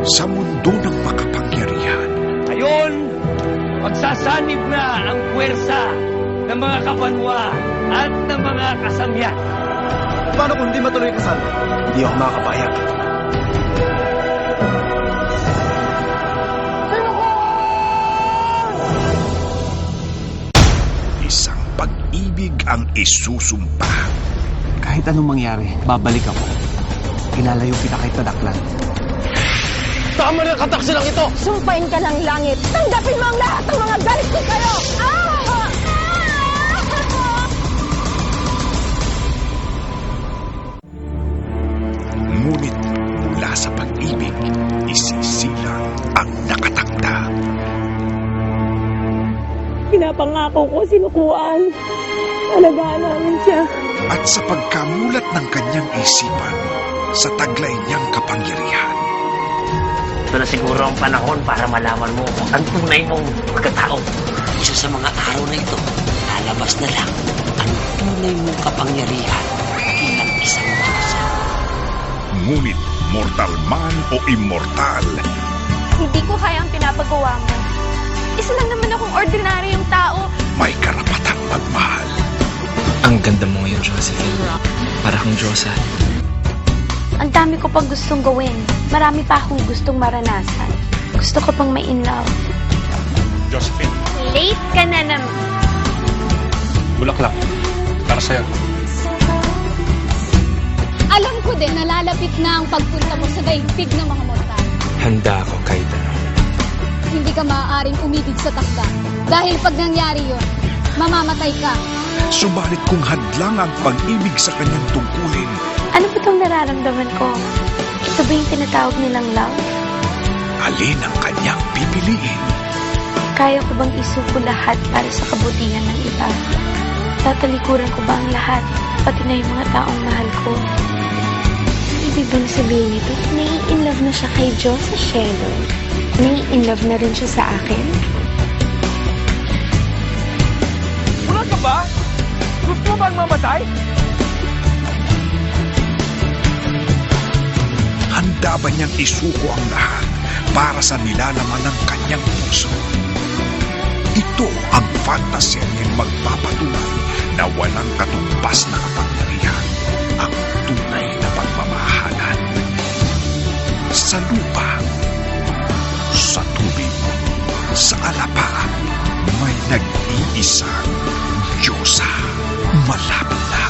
sa mundo ng makapangyarihan. Ngayon, magsasanib na ang puwersa ng mga kabanwa at ng mga kasamyan. Paano kung hindi matuloy kasal? Hindi ako makakapayag. Isang pag-ibig ang isusumpa. Kahit anong mangyari, babalik ako. Ilalayo kita kahit nadaklan. Tama na kataksi lang ito! Sumpain ka ng langit. Tanggapin mo ang lahat ng mga galit ko sa'yo! Ngunit mula sa pag-ibig, isisilang ang nakatakda. Pinapangako ko sinukuan. Alagaan namin siya. At sa pagkamulat ng kanyang isipan, sa taglay niyang kapangyarihan, Ito na siguro ang panahon para malaman mo ang tunay mong pagkatao. Isa sa mga araw na ito, lalabas na lang ang tunay mong kapangyarihan bilang isang Diyos. ngunit mortal man o immortal, Hindi ko kaya ang pinapagawa mo. Isa lang naman akong ordinaryong tao. may karapatang magmahal. Ang ganda mo ngayon, Josephine. Para kang Diyosa. Ang dami ko pang gustong gawin. Marami pa akong gustong maranasan. Gusto ko pang ma-in love. Josephine, Late ka na naman. bulaklak. Para sa'yo. Alam ko din na lalapit na ang pagpunta mo sa daigdig ng mga mortal. Handa ako, Kaida. Hindi ka maaaring umibig sa takda. Dahil pag nangyari yun, mamamatay ka. Subalit kung hadlang ang pag-ibig sa kanyang tungkulin, Ano ba itong nararamdaman ko? Ito ba yung tinatawag nilang love? alin ang kanyang pipiliin? Kaya ko bang isuko lahat para sa kabutihan ng iba? Tatalikuran ko ba ang lahat, pati na yung mga taong mahal ko? Ibig bang sabihin nito, nai-inlove na siya kay Diyos sa cielo? Nai-inlove na rin siya sa akin? Wala ka ba? Gusto mo bang mamatay? Handa ba niyang isuko ang lahat para sa nilalaman ng kanyang puso? Ito ang fantasyeng magpapatunay na walang katumbas na kapangyarihan ang tunay na pagmamahalan. Sa lupa, sa tubig, sa alapa, may nag-iisang Diyosa. Malapit na